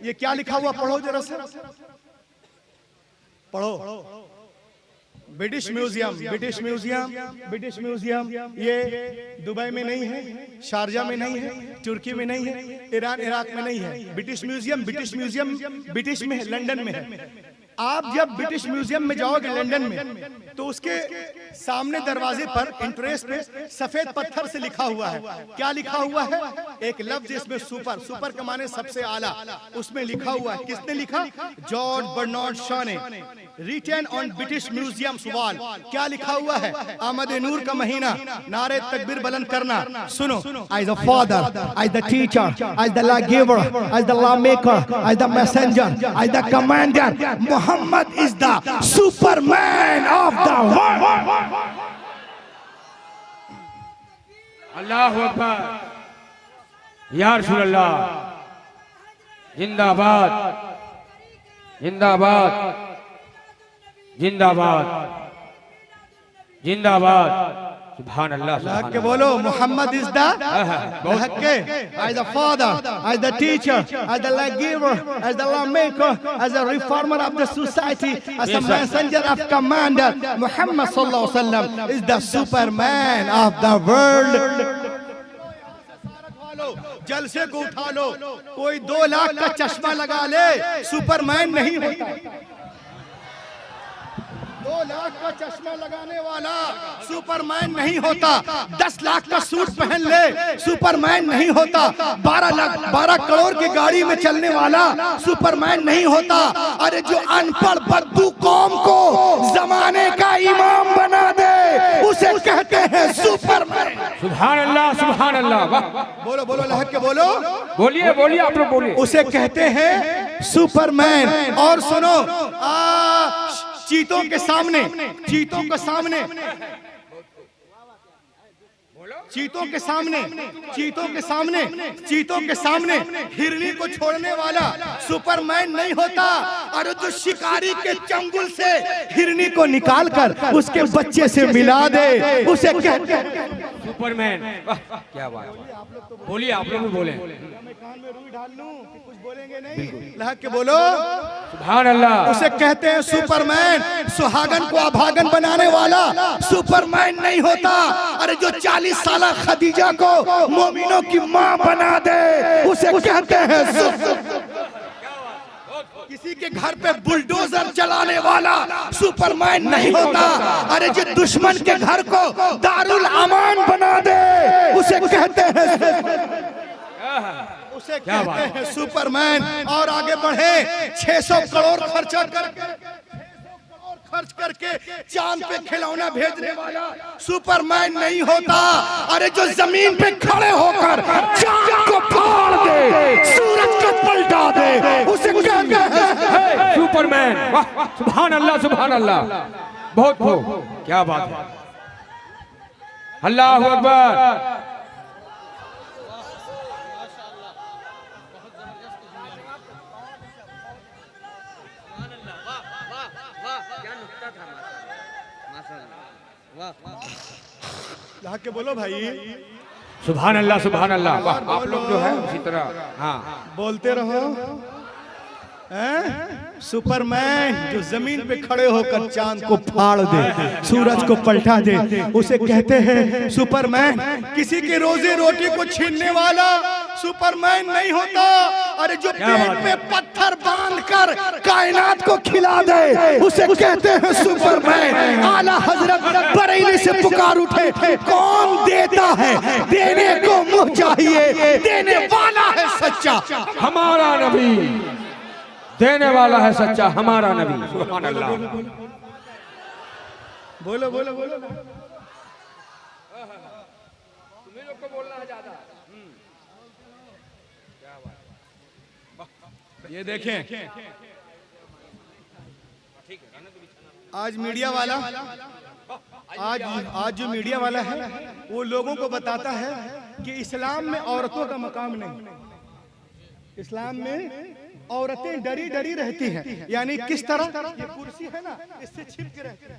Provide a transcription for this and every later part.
ये क्या लिखा हुआ पढ़ो जरा से, पढ़ो। British museum, British museum, British museum. ये दुबई में नहीं है, शारजा में नहीं है, तुर्की में नहीं है, ईरान इराक में नहीं है। British museum, British museum British में है, लंदन में है। आप जब ब्रिटिश म्यूजियम में जाओगे लंदन में, तो उसके सामने दरवाजे पर इंट्रेस पे सफेद पत्थर से लिखा हुआ है। क्या लिखा हुआ है? एक लफ्ज इसमें सुपर, सुपर का माने सबसे आला, उसमें लिखा हुआ है। किसने लिखा? जॉर्ज बर्नार्ड शॉ ने। Written on British Museum wall. क्या लिखा हुआ है? आमद नूर का महीना, नारे तकबीर बुलंद करना। सुनो। As the father, as the teacher, as the lawgiver, as the lawmaker, as the messenger, as the commander, Muhammad is the Superman of the world. अल्लाहु अकबर, या रसूल अल्लाह, जिंदाबाद जिंदाबाद जिंदाबाद जिंदाबाद। सुभान अल्लाह, लहक के बोलो, मोहम्मद इज द लहक के, as the father, as the teacher, as the lawgiver, as the lawmaker, as a reformer of the society, as a messenger of commander, Muhammad sallallahu alaihi wasallam is the Superman of the world. जलसे को उठा लो, कोई 2 लाख का चश्मा लगा ले, Superman नहीं होता। 2 लाख का चश्मा लगाने वाला सुपरमैन नहीं होता। 10 लाख का सूट पहन ले, सुपरमैन नहीं होता। 12 करोड़ की गाड़ी में चलने वाला सुपरमैन नहीं होता। अरे जो अनपढ़ बद्दू कौम को जमाने का इमाम बना दे, उसे कहते हैं सुपरमैन। सुभान अल्लाह, सुभान अल्लाह। बोलो बोलो, लहक के बोलो, बोलिए बोलिए, आप लोग बोलिए। उसे कहते हैं सुपरमैन। और सुनो, चीतों के सामने, चीतों के सामने, चीतों के सामने, चीतों के सामने, चीतों के सामने हिरनी को छोड़ने वाला सुपरमैन नहीं होता। और जो शिकारी के चंगुल से हिरनी को निकाल कर उसके बच्चे से मिला दे, उसे कहते हैं सुपरमैन। क्या बात, बोलिए, आप लोग भी बोले। कान में रुई डाल लूं कि कुछ बोलेंगे नहीं? लहक के बोलो, सुभान अल्लाह। उसे कहते हैं सुपरमैन। सुहागन को अभागन बनाने वाला सुपरमैन नहीं होता। अरे जो 40 साल खदीजा को मोमिनों की मां बना दे, उसे कहते हैं किसी के घर पे बुलडोजर चलाने वाला सुपरमैन नहीं होता। अरे जो दुश्मन के घर को दारुल अमान बना दे, उसे कहते हैं उसे कहते हैं सुपरमैन। और आगे बढ़े, 600 करोड़ खर्च करके चांद पे खिलौना भेजने वाला सुपरमैन नहीं होता। अरे जो जमीन पे खड़े होकर चांद को फाड़ दे, सूरज को पलटा दे, उसे कहते हैं सुपरमैन। सुभान अल्लाह, सुभान अल्लाह। बहुत खूब, क्या बात है। अल्लाहु अकबर। लहक के बोलो भाई, सुभान अल्लाह, सुभान अल्लाह। आप लोग जो है उसी तरह हाँ बोलते रहो। सुपरमैन जो जमीन पे खड़े होकर चांद को फाड़ दे, सूरज को पलटा दे, उसे कहते हैं सुपरमैन। किसी के रोजी रोटी को छीनने वाला सुपरमैन नहीं होता। अरे जो पेट में पत्थर बांधकर कायनात को खिला दे, उसे कहते हैं सुपरमैन। आला हजरत बरेली से पुकार उठे, कौन देता है? देने को मुंह चाहिए, देने वाला है सच्चा हमारा नबी। देने वाला है सच्चा हमारा नबी। सुभान अल्लाह। बोलो बोलो बोलो। तुम्हें लोग को बोलना है ज्यादा। ये देखें, आज मीडिया वाला, आज जो मीडिया वाला है, वो लोगों को बताता है कि इस्लाम में औरतों का मकाम नहीं। इस्लाम में औरतें डरी डरी रहती हैं। यानी किस तरह? ये कुर्सी है ना, इससे छिप के रहती है।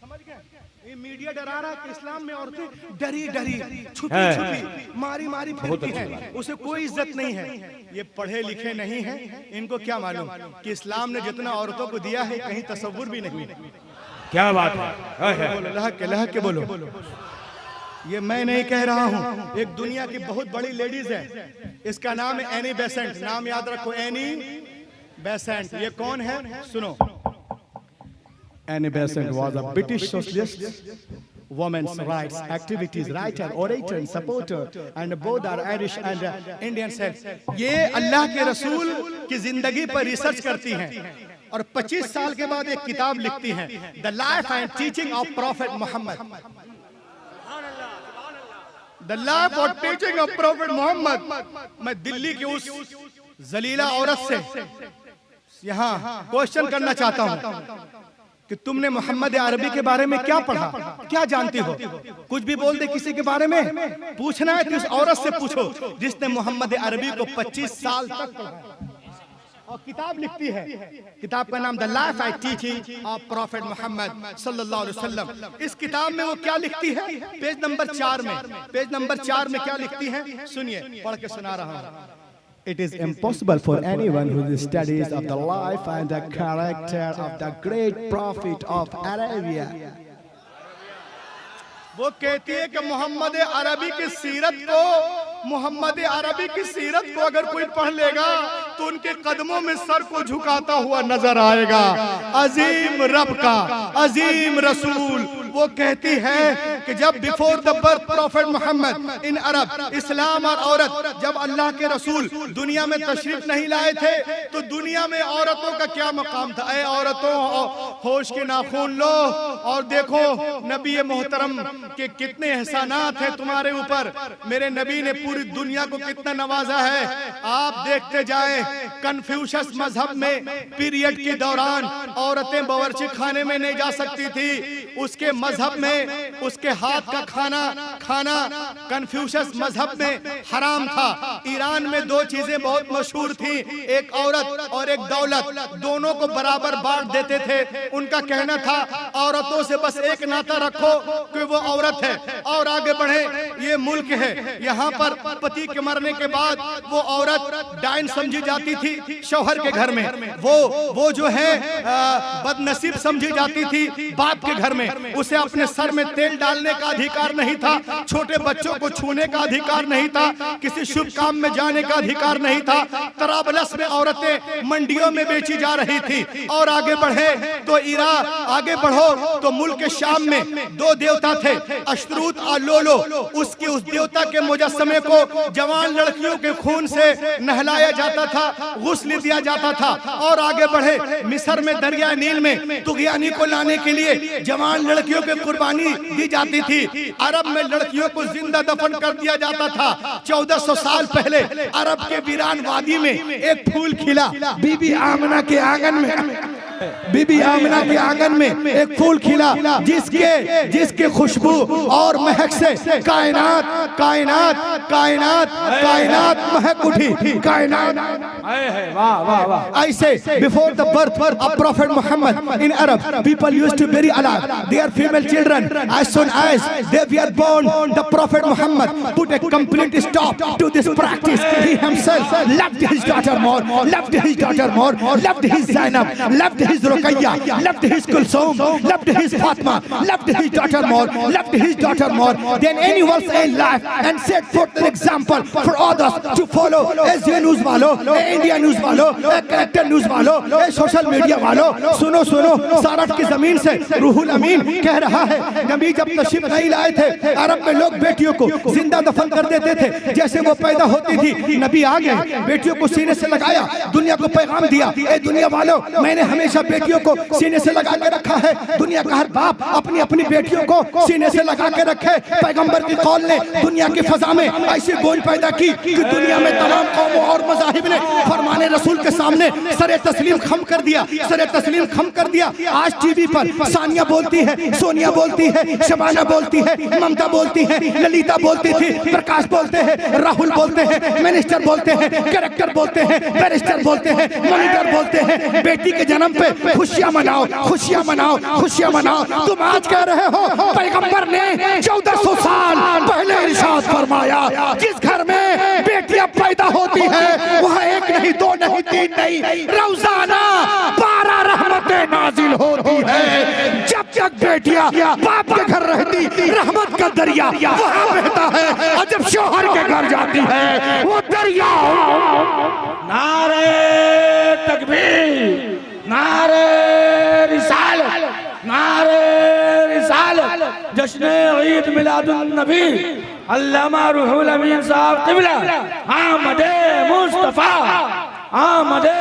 ये मीडिया डरा रहा है कि इस्लाम में औरतें डरी डरी छुपी है। छुपी मारी मारी फिरती हैं, उसे कोई इज्जत नहीं है। ये पढ़े लिखे नहीं हैं, इनको क्या मालूम कि इस्लाम ने जितना औरतों को दिया है कहीं तसव्वुर भी नहीं। क्या बात है। बोलो लहक के बोलो। ये मैं नहीं कह रहा हूँ, एक दुनिया की बहुत बड़ी लेडीज है, इसका नाम है एनी बेसेंट। नाम याद रखो, एनी बेसेंट। ये कौन है सुनो। Annie Besant was a British socialist, women's rights activities, writer, orator, and supporter, and both are Irish and Indian set. ये अल्लाह के रसूल की जिंदगी पर रिसर्च करती हैं और 25 साल के बाद एक किताब लिखती हैं, the life and teaching of prophet Muhammad. The life और टीचिंग ऑफ प्रॉफेट मोहम्मद। मैं दिल्ली की उस जलीला औरत से यहाँ क्वेश्चन करना चाहता हूँ कि तुमने मोहम्मद अरबी के बारे में क्या पढ़ा, क्या जानती हो? कुछ भी बोल दे किसी के बारे में, पूछना है तो उस औरत से पूछो जिसने मोहम्मद अरबी को 25 साल तक पढ़ा और किताब लिखती है। किताब का नाम the life and teaching of prophet Muhammad सल्लल्लाहु अलैहि वसल्लम। इस किताब में वो क्या लिखती है? पेज नंबर 4 में, पेज नंबर 4 में क्या लिखती है सुनिए, पढ़ के सुना रहा हूँ। It is impossible for anyone who studies of the life and the character of the great prophet of Arabia. वो कहती है कि मोहम्मद अरबी की सीरत को, मोहम्मद अरबी की सीरत को अगर कोई पढ़ लेगा तो उनके कदमों में सर को झुकाता हुआ नजर आएगा। अजीम रब का अजीम रसूल वो कहती है कि जब before the birth Prophet Mohammad in Arab, इस्लाम और औरत, जब अल्लाह के रसूल दुनिया में तशरीफ नहीं लाए थे तो दुनिया में औरतों का क्या मकाम था। ऐ औरतों, होश के नाखून लो और देखो नबी मोहतरम के कितने एहसानात हैं तुम्हारे ऊपर। मेरे नबी ने पूरी दुनिया को कितना नवाजा है, आप देखते जाएं। कन्फ्यूशस मजहब में पीरियड के दौरान औरतें बावर्ची खाने में नहीं जा सकती थी, उसके मजहब में उसके हाथ का खाना कन्फ्यूशस मजहब में हराम था। ईरान में दो चीजें बहुत मशहूर थी, एक औरत और एक दौलत, दोनों को बराबर बांट देते थे। उनका कहना था औरतों से बस एक नाता रखो कि वो औरत है और आगे बढ़े, ये मुल्क है। यहाँ पर पति के मरने के बाद वो औरत डाइन समझी जाती थी शौहर के घर में, वो जो है बदनसीब समझी जाती थी बाप के घर में। उसे अपने सर में तेल डालने का अधिकार नहीं था, छोटे बच्चों को छूने का अधिकार नहीं था, किसी शुभ काम में जाने का अधिकार नहीं था। तराबलस में औरतें मंडियों में बेची जा रही थी। और आगे बढ़े तो आगे बढ़ो तो मुल्क शाम में दो देवता थे, अशरूत और लोलो। उस देवता के मुजस्समे को जवान लड़कियों के खून से नहलाया जाता था, गुस्ल दिया जाता था। और आगे बढ़े मिस्र में दरिया नील में तुगयानी को लाने के लिए जवान लड़कियों की कुर्बानी दी जाती थी। अरब में लड़कियों को जिंदा दफन कर दिया जाता था। 1400 साल पहले अरब के वीरान वादी में एक फूल खिला, बीबी आमना के आंगन में, बीबी आमना के आंगन में एक फूल खिला जिसके खुशबू और महक से कायनात महक उठी। ऐसे before the birth of prophet Mohammad in Arab people used to bury alive their female children as soon as they were born. The prophet Muhammad put a complete stop to this practice. He himself loved his daughter more, loved his Zainab, loved his Ruqayya, loved his Kulsum, loved his Fatma, loved his daughter more than anyone else in life, and set forth an example for others to follow. Asia news वालों, India news वालों, character news वालों, social media वालों, सुनो सारठ की जमीन से रूहुल अमीन कह रहा है, नबी जब तशरीफ नहीं लाए थे अरब में लोग बेटियों को जिंदा दफन कर देते थे। जैसे वो पैदा होती थी नबी आ गए, बेटियों को सीने से लगाया, दुनिया को पैगाम दिया, ए दुनिया वालों मैंने हमेशा बेटियों को सीने से लगा के रखा है। दुनिया का हर बाप अपनी अपनी बेटियों को सीने से लगा के रखे। पैगंबर की कौल ने दुनिया की फजा में ऐसी गूंज पैदा की कि दुनिया में तमाम कौमों और मज़ाहिब ने फरमाने रसूल के सामने सरे तस्लीम खम कर दिया। आज टीवी पर सानिया बोलती है, सोनिया बोलती है, शबाना बोलती है, ममता बोलती है, ललिता बोलती थी, प्रकाश बोलते हैं, राहुल बोलते हैं, मिनिस्टर बोलते हैं, कैरेक्टर बोलते हैं, बैरिस्टर बोलते हैं, मॉनिटर बोलते हैं। बेटी के जन्म पे पे खुशियां मनाओ, खुशियां मनाओ, खुशियां मनाओ। तुम आज कह रहे हो पैगंबर ने 1400 साल पहले इरशाद फरमाया, जिस घर में बेटियां पैदा होती है वह एक नहीं, दो नहीं, तीन नहीं, रोजाना 12 रहमतें नाजिल होती है। जब तक बेटियां बाप के घर रहती रहमत का दरिया वहां बहता है, और जब शौहर के घर जाती है वो दरिया। नारे तकबीर, नारे रिसालत, नारे रिसालत। जश्न ईद मिलादुन नबी अल्लामा रूहुल अमीन साहब क़िबला, आमदे मुस्तफा, आमदे